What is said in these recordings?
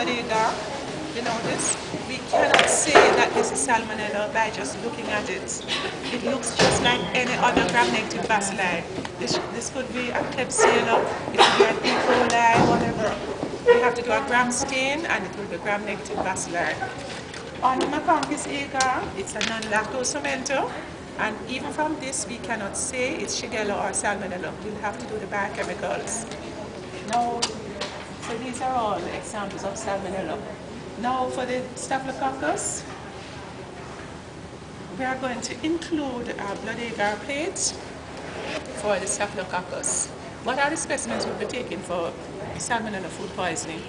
blood agar, you notice, we cannot say that this is salmonella by just looking at it. It looks just like any other gram-negative bacilli. This could be a Klebsiella, it could be an E. coli, whatever. We have to do a gram stain and it will be gram-negative bacilli. On McConkey's agar, it's a non-lactose fermenter, and even from this we cannot say it's Shigella or Salmonella. We'll have to do the biochemicals. Now, so these are all examples of Salmonella. Now for the Staphylococcus, we are going to include a blood agar plate for the Staphylococcus. What are the specimens we'll be taking for Salmonella food poisoning?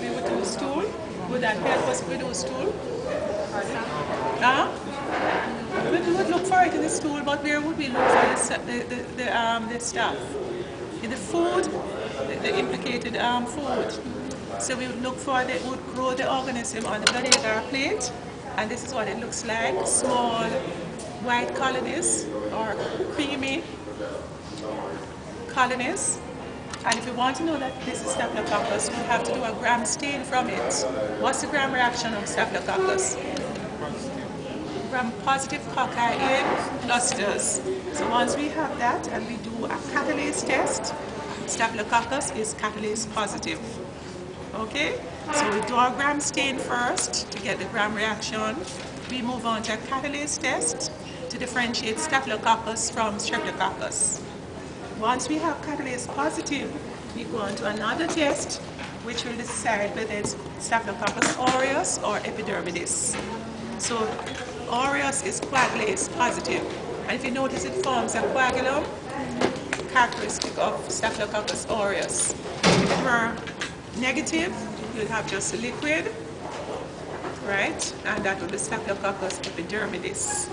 We would do stool. Would that help us if we do stool? We would look for it in the stool, but where would we look for the stuff? In the food, the implicated food. So we would look for, they would grow the organism on the blood agar plate, and this is what it looks like, small white colonies or creamy colonies. And if you want to know that this is Staphylococcus, we'll have to do a gram stain from it. What's the gram reaction of Staphylococcus? Gram positive cocci in clusters. So once we have that and we do a catalase test, Staphylococcus is catalase positive. Okay? So we do our gram stain first to get the gram reaction. We move on to a catalase test to differentiate Staphylococcus from Streptococcus. Once we have catalase positive, we go on to another test which will decide whether it's Staphylococcus aureus or epidermidis. So aureus is coagulase positive, and if you notice it forms a coagulum, characteristic of Staphylococcus aureus. If it were negative, you'll have just a liquid, right? And that would be Staphylococcus epidermidis.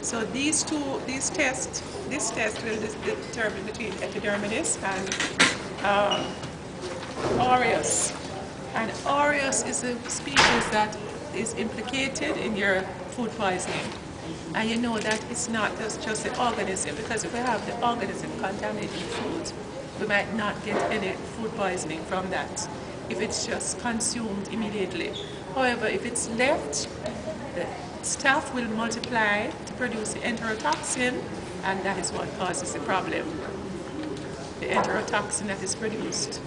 So this test will determine between epidermidis and aureus. And aureus is a species that is implicated in your food poisoning. And you know that it's not just the organism, because if we have the organism contaminating food, we might not get any food poisoning from that if it's just consumed immediately. However, if it's left, the staph will multiply to produce the enterotoxin, and that is what causes the problem. The enterotoxin that is produced.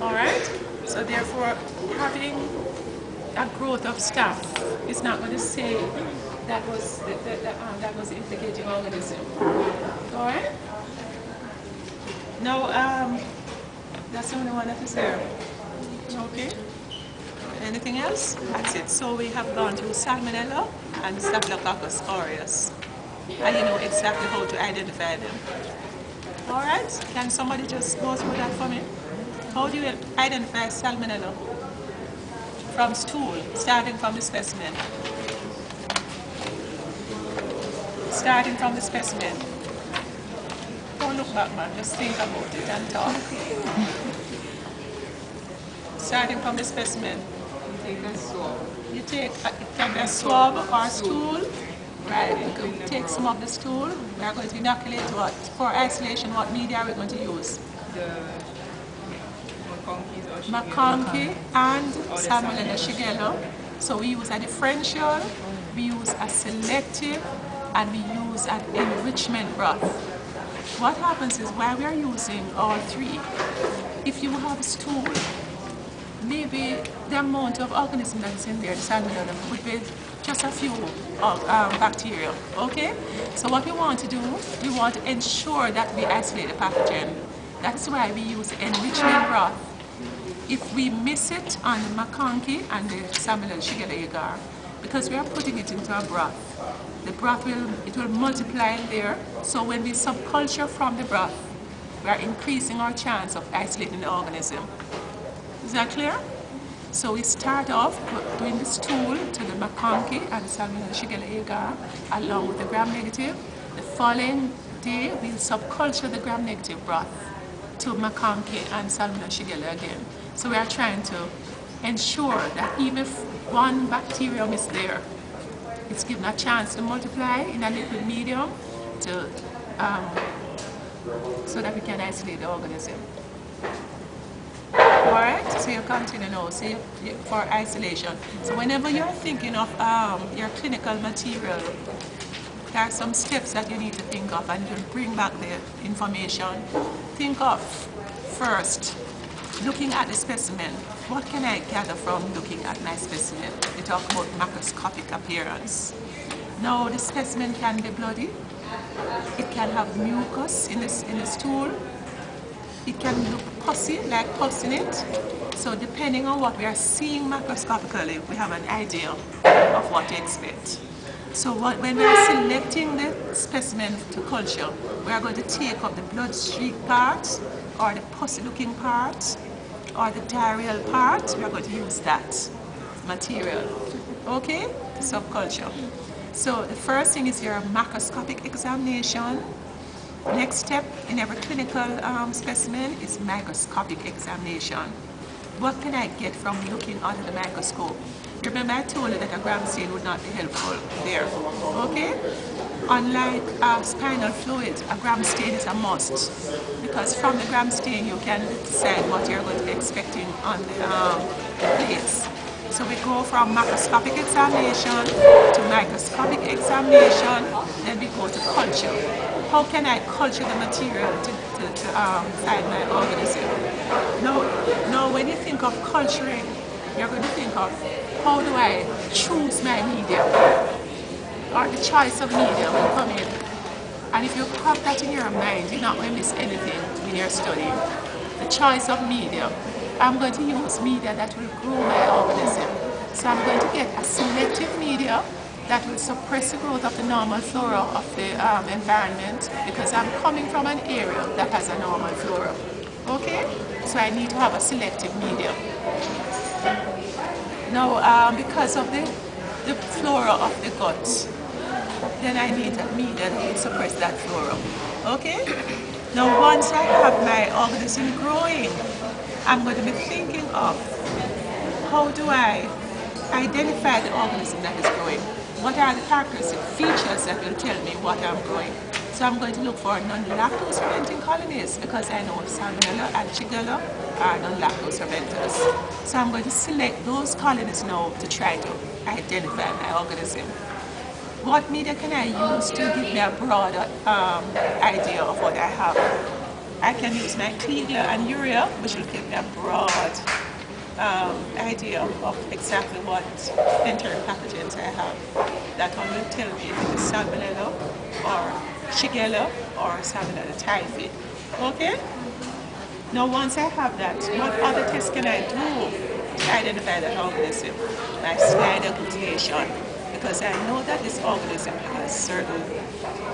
All right? So therefore, having a growth of staph is not going to say that was the implicating organism. All right? Now, that's the only one that is there. Okay? Anything else? That's it. So we have gone through Salmonella and Staphylococcus aureus. And you know exactly how to identify them. All right? Can somebody just go through that for me? How do you identify Salmonella? From stool, starting from the specimen. Starting from the specimen. Don't look back, man. Just think about it and talk. Starting from the specimen. You take a swab. You take a swab or stool. Right. You can take some of the stool. We are going to inoculate what? For isolation, what media are we going to use? The McConkey's or McConkey and Salmonella Shigella. So we use a differential, we use a selective, and we use an enrichment broth. What happens is while we are using all three, if you have a stool, maybe the amount of organism that's in there, the Salmonella, would be just a few bacteria, okay? So what we want to do, we want to ensure that we isolate the pathogen. That's why we use enrichment broth. If we miss it on the McConkey and the Salmonella Shigella agar, because we are putting it into a broth, the broth will multiply there. So when we subculture from the broth, we are increasing our chance of isolating the organism. Is that clear? So we start off doing the stool to the McConkey and the Salmonella Shigella agar along with the gram-negative. The following day, we'll subculture the gram-negative broth to McConkey and Salmonella Shigella again. So we are trying to ensure that even if one bacterium is there, it's given a chance to multiply in a liquid medium to, so that we can isolate the organism. Alright, so you continue now, so for isolation. So whenever you're thinking of your clinical material, there are some steps that you need to think of and you'll bring back the information. Think of first, looking at the specimen. What can I gather from looking at my specimen? We talk about macroscopic appearance. Now the specimen can be bloody. It can have mucus in the stool. It can look pussy, like pus in it. So depending on what we are seeing macroscopically, we have an idea of what to expect. So when we are selecting the specimen to culture, we are going to take up the blood streak part, or the pussy looking part, or the diarrheal part. We are going to use that material, okay, to subculture. So the first thing is your macroscopic examination. Next step in every clinical specimen is microscopic examination. What can I get from looking under the microscope? Remember I told you that a gram stain would not be helpful there, okay? Unlike spinal fluid, a gram stain is a must, because from the gram stain you can decide what you're going to be expecting on the plates. So we go from macroscopic examination to microscopic examination, then we go to culture. How can I culture the material to find my organism? Now, when you think of culturing, you're going to think of how do I choose my medium, or the choice of medium will come in. And if you have that in your mind, you're not going to miss anything when you're studying. The choice of medium. I'm going to use media that will grow my organism. So I'm going to get a selective media that will suppress the growth of the normal flora of the environment, because I'm coming from an area that has a normal flora. Okay? So I need to have a selective medium. Now, because of the flora of the gut, then I need a media that will suppress that flora. Okay? Now, once I have my organism growing, I'm going to be thinking of how do I identify the organism that is growing. What are the characteristic features that will tell me what I'm growing? So I'm going to look for non-lactose fermenting colonies, because I know Salmonella and Shigella are non-lactose fermenters. So I'm going to select those colonies now to try to identify my organism. What media can I use to give me a broader idea of what I have? I can use my Kliegler and urea, which will give me a broad idea of exactly what enteric pathogens I have. That one will tell me if it is Salmonella or Shigella or Salmonella typhi. Okay? Now once I have that, what other tests can I do to identify that organism? My slide agglutination, because I know that this organism has certain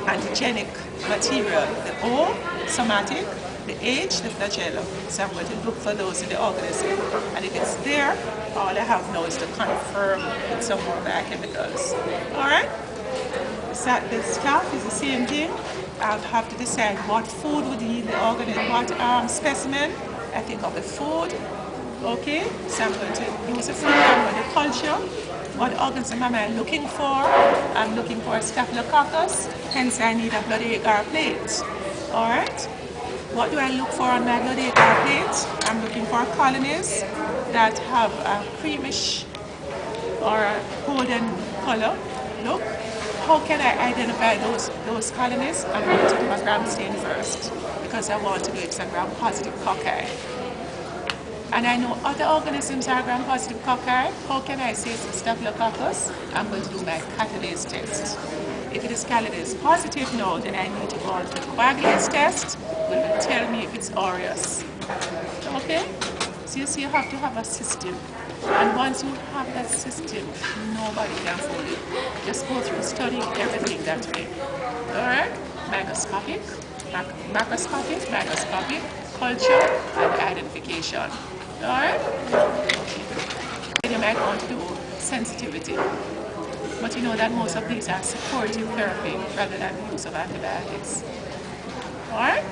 antigenic material, the O, somatic, the H, the flagellum. So I'm going to look for those in the organism. And if it's there, all I have now is to confirm with some more biochemicals. Alright? The stuff is the same thing. I'll have to decide what food would yield the organism, what specimen. I think of the food. Okay? So I'm going to use the food, I'm going to culture. What organism am I looking for? I'm looking for a Staphylococcus, hence I need a blood agar plate. Alright? What do I look for on my blood agar plate? I'm looking for colonies that have a creamish or a golden color look. How can I identify those colonies? I'm going to do a gram stain first, because I want to do it's a gram-positive cocci. And I know other organisms are gram-positive cocci. How can I say it's a Staphylococcus? I'm going to do my catalase test. If it is catalase positive now, then I need to go on to the coagulase test, which will tell me if it's aureus. Okay? So you see, you have to have a system. And once you have that system, nobody can fool you. Just go through studying everything that way. Alright? Microscopic, macroscopic, culture, and identification. Alright? You might want to do sensitivity. But you know that most of these are supportive therapy rather than use of antibiotics. Alright?